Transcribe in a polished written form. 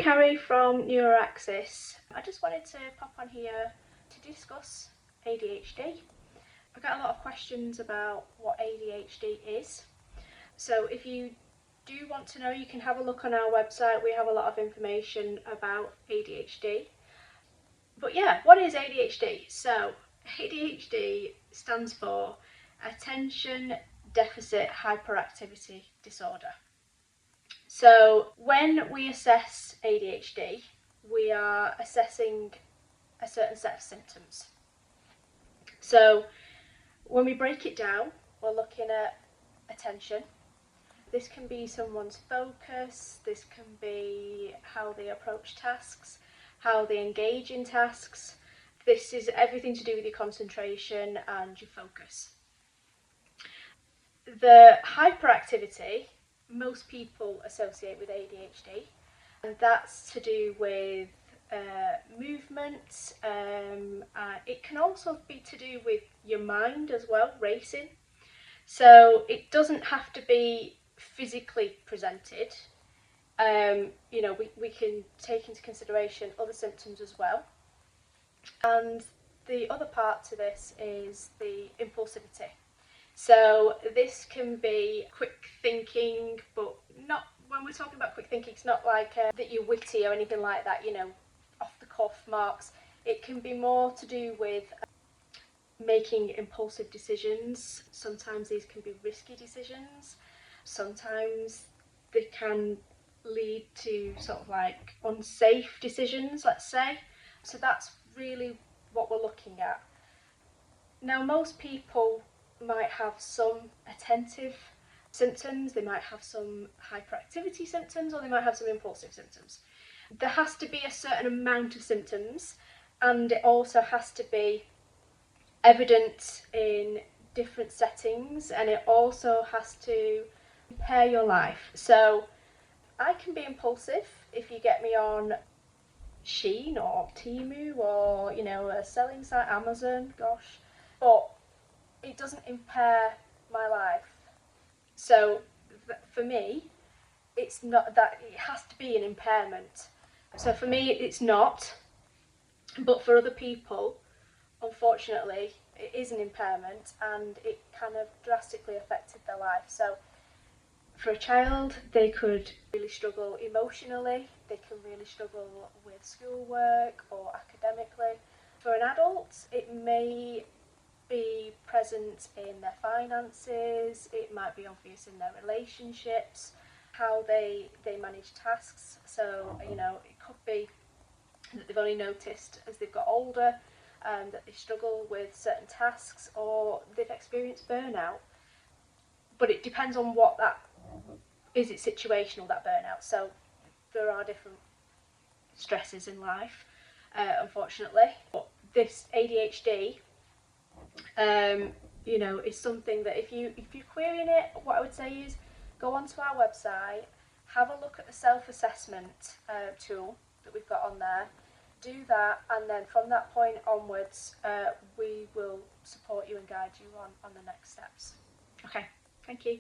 Carrie from Neuroaxis. I just wanted to pop on here to discuss ADHD. I've got a lot of questions about what ADHD is. So if you do want to know, you can have a look on our website. We have a lot of information about ADHD. But yeah, what is ADHD? So ADHD stands for Attention Deficit Hyperactivity Disorder. So when we assess ADHD, we are assessing a certain set of symptoms. So when we break it down, we're looking at attention. This can be someone's focus, this can be how they approach tasks, how they engage in tasks. This is everything to do with your concentration and your focus. The hyperactivity most people associate with ADHD, and that's to do with movement. It can also be to do with your mind as well, racing. So it doesn't have to be physically presented. We can take into consideration other symptoms as well. And the other part to this is the impulsivity. So this can be quick thinking, but not, when we're talking about quick thinking, it's not like that you're witty or anything like that, off the cuff marks. It can be more to do with making impulsive decisions. Sometimes these can be risky decisions. Sometimes they can lead to sort of like unsafe decisions, let's say. So that's really what we're looking at. Now, most people might have some attentive symptoms, they might have some hyperactivity symptoms, or they might have some impulsive symptoms. There has to be a certain amount of symptoms, and it also has to be evident in different settings, and it also has to impair your life. So I can be impulsive if you get me on Shein or Temu or a selling site, Amazon, gosh, but it doesn't impair my life. So for me, it's not that, it has to be an impairment. So for me, it's not, but for other people, unfortunately, it is an impairment, and it kind of drastically affected their life. So for a child, they could really struggle emotionally, they can really struggle with schoolwork or academically. For an adult, it may be present in their finances, it might be obvious in their relationships, how they manage tasks. So, it could be that they've only noticed as they've got older that they struggle with certain tasks, or they've experienced burnout. But it depends on what that is. It's situational, that burnout. So there are different stresses in life, unfortunately. But this ADHD, is something that if you're querying it, what I would say is go onto our website, have a look at the self-assessment tool that we've got on there, do that, and then from that point onwards, we will support you and guide you on the next steps. Okay, thank you.